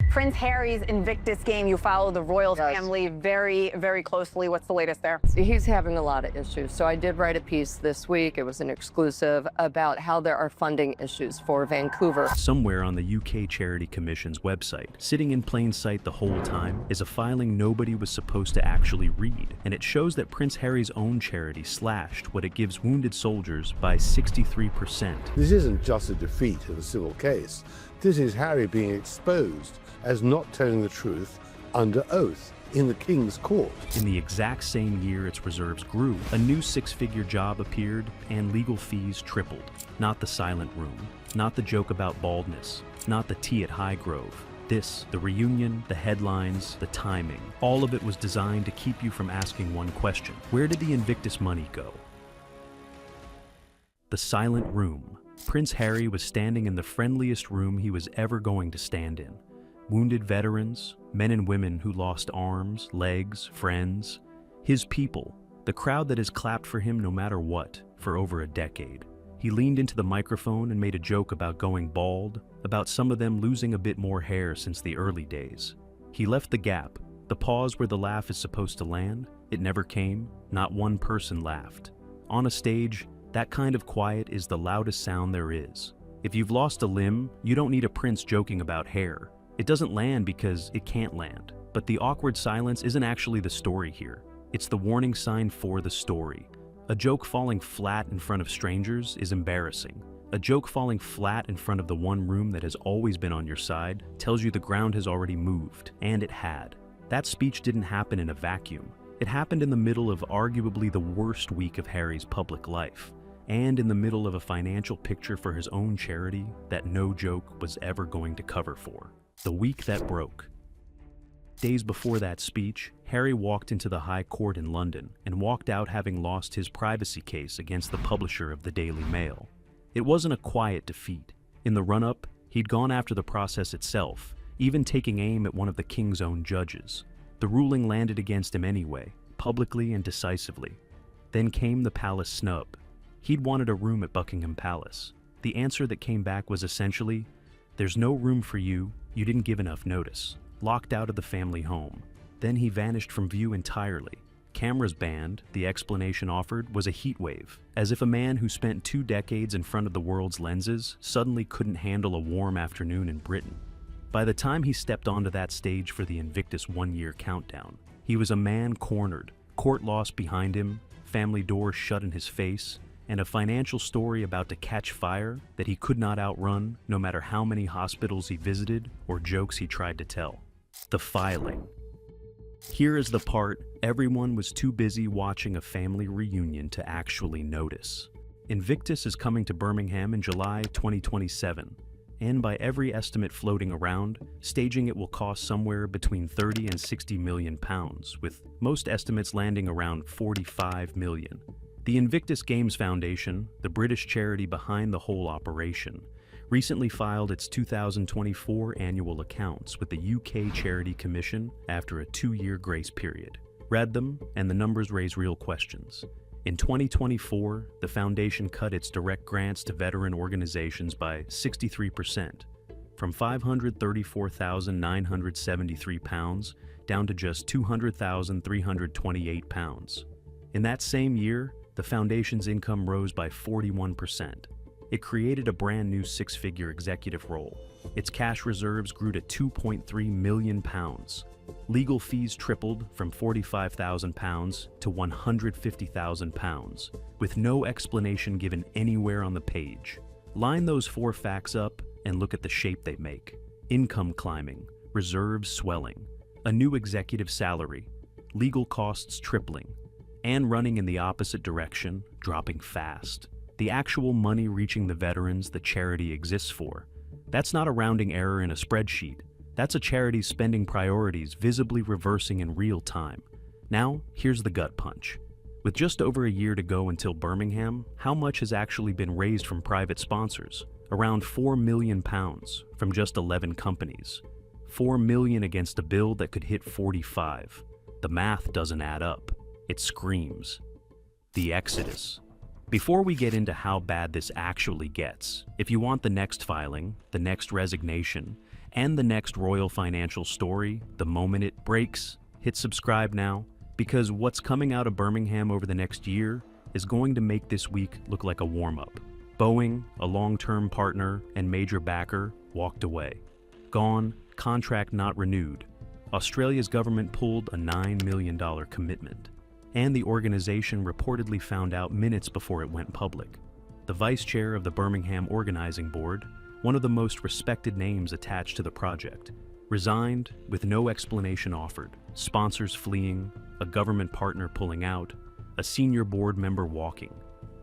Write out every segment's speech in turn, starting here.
Prince Harry's Invictus game. You follow the royal family very, very closely. What's the latest there? He's having a lot of issues. So I did write a piece this week. It was an exclusive about how there are funding issues for Vancouver. Somewhere on the UK Charity Commission's website, sitting in plain sight the whole time, is a filing nobody was supposed to actually read. And it shows that Prince Harry's own charity slashed what it gives wounded soldiers by 63%. This isn't just a defeat in a civil case. This is Harry being exposed as not telling the truth under oath in the King's court. In the exact same year its reserves grew, a new six-figure job appeared and legal fees tripled. Not the silent room, not the joke about baldness, not the tea at Highgrove. This, the reunion, the headlines, the timing, all of it was designed to keep you from asking one question. Where did the Invictus money go? The silent room. Prince Harry was standing in the friendliest room he was ever going to stand in. Wounded veterans, men and women who lost arms, legs, friends. His people, the crowd that has clapped for him no matter what for over a decade. He leaned into the microphone and made a joke about going bald, about some of them losing a bit more hair since the early days. He left the gap, the pause where the laugh is supposed to land. It never came. Not one person laughed. On a stage, that kind of quiet is the loudest sound there is. If you've lost a limb, you don't need a prince joking about hair. It doesn't land because it can't land. But the awkward silence isn't actually the story here. It's the warning sign for the story. A joke falling flat in front of strangers is embarrassing. A joke falling flat in front of the one room that has always been on your side tells you the ground has already moved, and it had. That speech didn't happen in a vacuum. It happened in the middle of arguably the worst week of Harry's public life, and in the middle of a financial picture for his own charity that no joke was ever going to cover for. The week that broke. Days before that speech, Harry walked into the High Court in London and walked out having lost his privacy case against the publisher of the Daily Mail. It wasn't a quiet defeat. In the run-up, he'd gone after the process itself, even taking aim at one of the King's own judges. The ruling landed against him anyway, publicly and decisively. Then came the palace snub. He'd wanted a room at Buckingham Palace. The answer that came back was essentially, "There's no room for you, you didn't give enough notice." Locked out of the family home. Then he vanished from view entirely. Cameras banned. The explanation offered was a heat wave, as if a man who spent 2 decades in front of the world's lenses suddenly couldn't handle a warm afternoon in Britain. By the time he stepped onto that stage for the Invictus one-year countdown, he was a man cornered, court loss behind him, family doors shut in his face, and a financial story about to catch fire that he could not outrun no matter how many hospitals he visited or jokes he tried to tell. The filing. Here is the part everyone was too busy watching a family reunion to actually notice. Invictus is coming to Birmingham in July 2027, and by every estimate floating around, staging it will cost somewhere between 30 and 60 million pounds, with most estimates landing around 45 million. The Invictus Games Foundation, the British charity behind the whole operation, recently filed its 2024 annual accounts with the UK Charity Commission after a 2-year grace period. Read them, and the numbers raise real questions. In 2024, the foundation cut its direct grants to veteran organizations by 63%, from £534,973 down to just £200,328. In that same year, the foundation's income rose by 41%. It created a brand new 6-figure executive role. Its cash reserves grew to £2.3 million. Legal fees tripled from £45,000 to £150,000, with no explanation given anywhere on the page. Line those 4 facts up and look at the shape they make. Income climbing, reserves swelling, a new executive salary, legal costs tripling, and running in the opposite direction, dropping fast. The actual money reaching the veterans the charity exists for. That's not a rounding error in a spreadsheet. That's a charity's spending priorities visibly reversing in real time. Now, here's the gut punch. With just over a year to go until Birmingham, how much has actually been raised from private sponsors? Around £4 million from just 11 companies. $4 million against a bill that could hit 45. The math doesn't add up. It screams. The Exodus. Before we get into how bad this actually gets, if you want the next filing, the next resignation, and the next royal financial story the moment it breaks. Hit subscribe now, because what's coming out of Birmingham over the next year is going to make this week look like a warm-up. Boeing, a long-term partner and major backer, walked away. Gone, contract not renewed. Australia's government pulled a $9 million commitment. And the organization reportedly found out minutes before it went public. The vice chair of the Birmingham Organizing Board, one of the most respected names attached to the project, resigned with no explanation offered, sponsors fleeing, a government partner pulling out, a senior board member walking.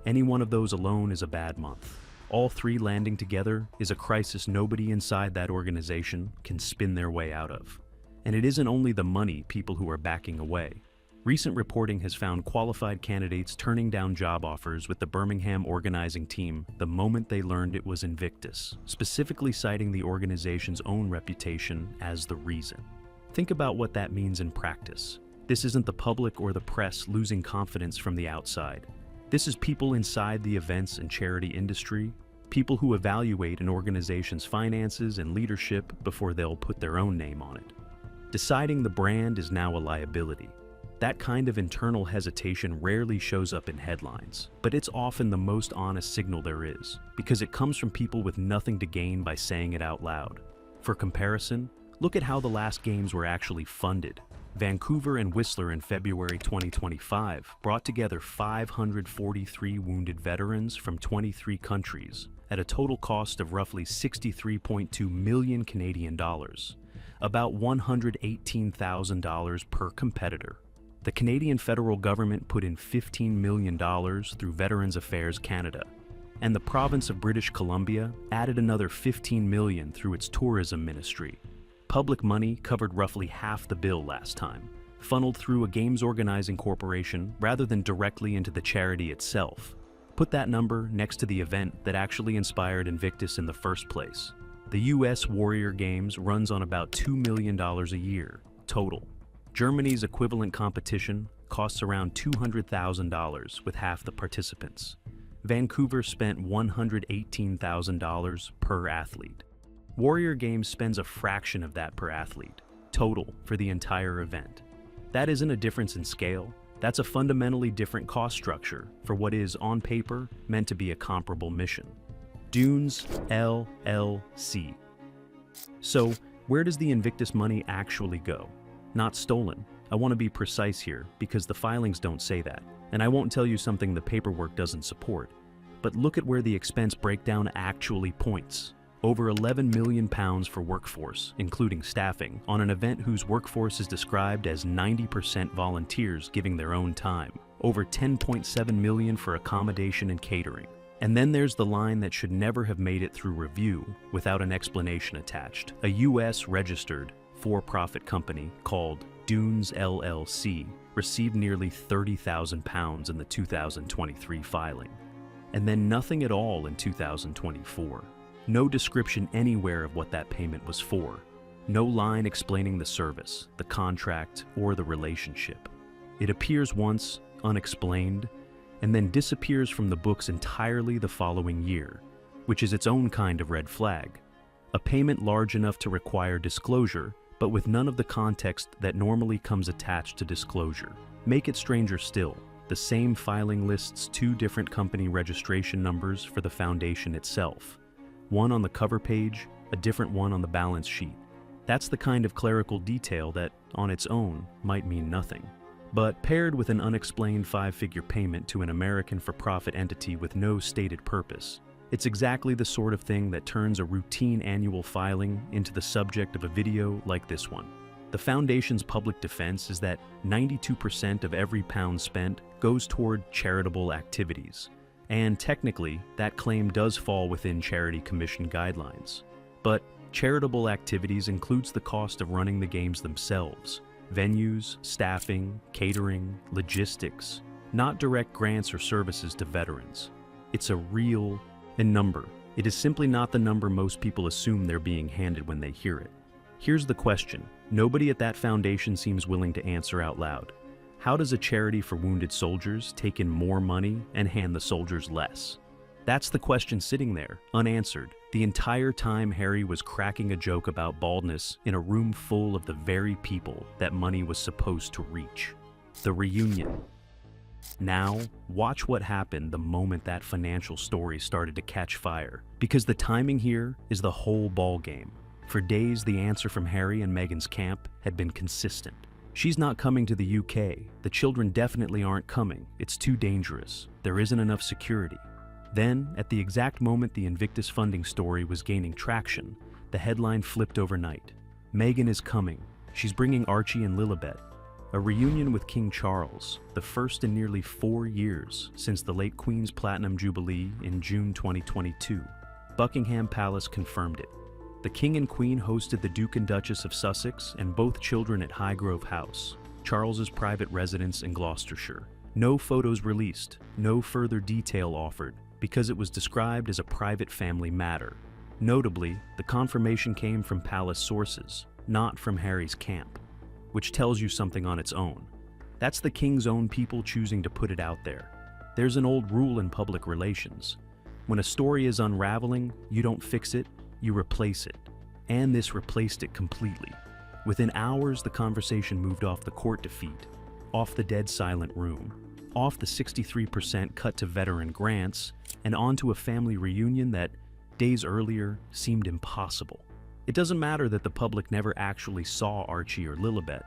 Any one of those alone is a bad month. All three landing together is a crisis nobody inside that organization can spin their way out of. And it isn't only the money people who are backing away. Recent reporting has found qualified candidates turning down job offers with the Birmingham organizing team the moment they learned it was Invictus, specifically citing the organization's own reputation as the reason. Think about what that means in practice. This isn't the public or the press losing confidence from the outside. This is people inside the events and charity industry, people who evaluate an organization's finances and leadership before they'll put their own name on it. Deciding the brand is now a liability. That kind of internal hesitation rarely shows up in headlines, but it's often the most honest signal there is, because it comes from people with nothing to gain by saying it out loud. For comparison, look at how the last games were actually funded. Vancouver and Whistler in February 2025 brought together 543 wounded veterans from 23 countries at a total cost of roughly 63.2 million Canadian dollars, about $118,000 per competitor. The Canadian federal government put in $15 million through Veterans Affairs Canada, and the province of British Columbia added another $15 million through its tourism ministry. Public money covered roughly half the bill last time, funneled through a games organizing corporation rather than directly into the charity itself. Put that number next to the event that actually inspired Invictus in the first place. The US Warrior Games runs on about $2 million a year, total. Germany's equivalent competition costs around $200,000 with half the participants. Vancouver spent $118,000 per athlete. Warrior Games spends a fraction of that per athlete, total, for the entire event. That isn't a difference in scale, that's a fundamentally different cost structure for what is, on paper, meant to be a comparable mission. Dunes LLC. So, where does the Invictus money actually go? Not stolen. I want to be precise here, because the filings don't say that, and I won't tell you something the paperwork doesn't support. But look at where the expense breakdown actually points. Over £11 million for workforce, including staffing, on an event whose workforce is described as 90% volunteers giving their own time. Over $10.7 million for accommodation and catering. And then there's the line that should never have made it through review without an explanation attached. A US-registered for-profit company called Dunes LLC received nearly £30,000 in the 2023 filing. And then nothing at all in 2024. No description anywhere of what that payment was for. No line explaining the service, the contract, or the relationship. It appears once, unexplained, and then disappears from the books entirely the following year, which is its own kind of red flag. A payment large enough to require disclosure, but with none of the context that normally comes attached to disclosure. Make it stranger still, the same filing lists two different company registration numbers for the foundation itself. One on the cover page, a different one on the balance sheet. That's the kind of clerical detail that, on its own, might mean nothing. But paired with an unexplained five-figure payment to an American for-profit entity with no stated purpose, it's exactly the sort of thing that turns a routine annual filing into the subject of a video like this one. The Foundation's public defense is that 92% of every pound spent goes toward charitable activities. And technically, that claim does fall within Charity Commission guidelines. But charitable activities includes the cost of running the games themselves, venues, staffing, catering, logistics, not direct grants or services to veterans. It's a real number. It is simply not the number most people assume they're being handed when they hear it. Here's the question nobody at that foundation seems willing to answer out loud. How does a charity for wounded soldiers take in more money and hand the soldiers less? That's the question sitting there, unanswered, the entire time Harry was cracking a joke about baldness in a room full of the very people that money was supposed to reach. The reunion. Now, watch what happened the moment that financial story started to catch fire, because the timing here is the whole ball game. For days, the answer from Harry and Meghan's camp had been consistent. She's not coming to the UK. The children definitely aren't coming. It's too dangerous. There isn't enough security. Then, at the exact moment the Invictus funding story was gaining traction, the headline flipped overnight. Meghan is coming. She's bringing Archie and Lilibet. A reunion with King Charles, the first in nearly 4 years since the late Queen's Platinum Jubilee in June 2022. Buckingham Palace confirmed it. The King and Queen hosted the Duke and Duchess of Sussex and both children at Highgrove House, Charles's private residence in Gloucestershire. No photos released, no further detail offered, because it was described as a private family matter. Notably, the confirmation came from palace sources, not from Harry's camp, which tells you something on its own. That's the King's own people choosing to put it out there. There's an old rule in public relations. When a story is unraveling, you don't fix it, you replace it. And this replaced it completely. Within hours, the conversation moved off the court defeat, off the dead silent room, off the 63% cut to veteran grants, and onto a family reunion that, days earlier, seemed impossible. It doesn't matter that the public never actually saw Archie or Lilibet.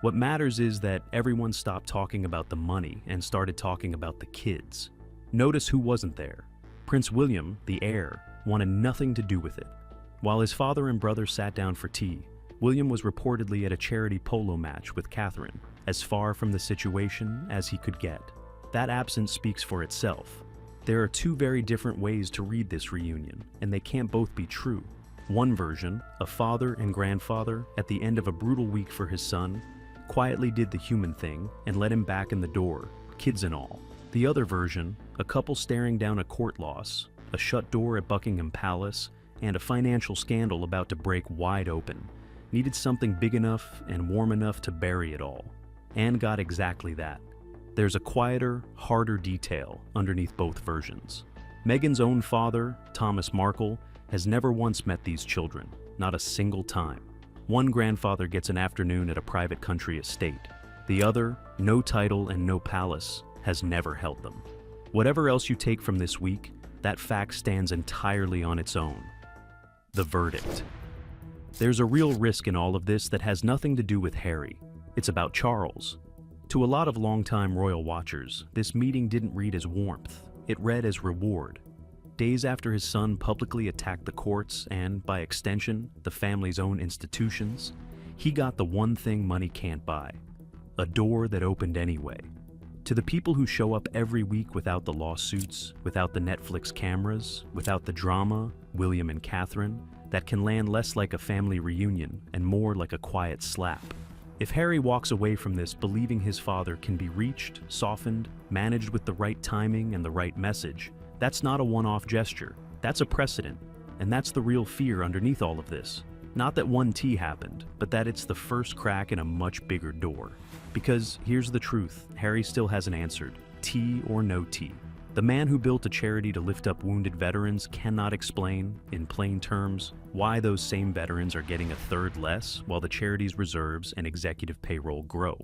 What matters is that everyone stopped talking about the money and started talking about the kids. Notice who wasn't there. Prince William, the heir, wanted nothing to do with it. While his father and brother sat down for tea, William was reportedly at a charity polo match with Catherine, as far from the situation as he could get. That absence speaks for itself. There are two very different ways to read this reunion, and they can't both be true. One version, a father and grandfather, at the end of a brutal week for his son, quietly did the human thing and let him back in the door, kids and all. The other version, a couple staring down a court loss, a shut door at Buckingham Palace, and a financial scandal about to break wide open, needed something big enough and warm enough to bury it all, and got exactly that. There's a quieter, harder detail underneath both versions. Meghan's own father, Thomas Markle, has never once met these children, not a single time. One grandfather gets an afternoon at a private country estate. The other, no title and no palace, has never held them. Whatever else you take from this week, that fact stands entirely on its own. The verdict. There's a real risk in all of this that has nothing to do with Harry. It's about Charles. To a lot of longtime royal watchers, this meeting didn't read as warmth. It read as reward. Days after his son publicly attacked the courts and, by extension, the family's own institutions, he got the one thing money can't buy: a door that opened anyway. To the people who show up every week without the lawsuits, without the Netflix cameras, without the drama, William and Catherine, that can land less like a family reunion and more like a quiet slap. If Harry walks away from this believing his father can be reached, softened, managed with the right timing and the right message, that's not a one-off gesture. That's a precedent. And that's the real fear underneath all of this. Not that one tea happened, but that it's the first crack in a much bigger door. Because here's the truth, Harry still hasn't answered, tea or no tea. The man who built a charity to lift up wounded veterans cannot explain, in plain terms, why those same veterans are getting a third less while the charity's reserves and executive payroll grow.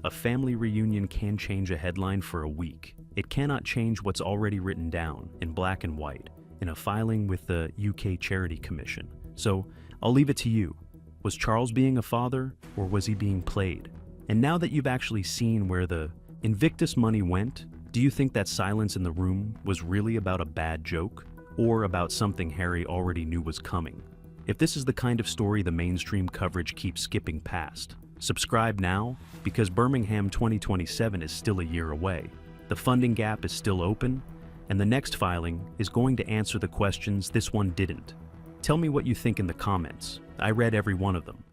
A family reunion can change a headline for a week. It cannot change what's already written down, in black and white, in a filing with the UK Charity Commission. So, I'll leave it to you. Was Charles being a father, or was he being played? And now that you've actually seen where the Invictus money went, do you think that silence in the room was really about a bad joke, or about something Harry already knew was coming? If this is the kind of story the mainstream coverage keeps skipping past, subscribe now, because Birmingham 2027 is still a year away. The funding gap is still open, and the next filing is going to answer the questions this one didn't. Tell me what you think in the comments. I read every one of them.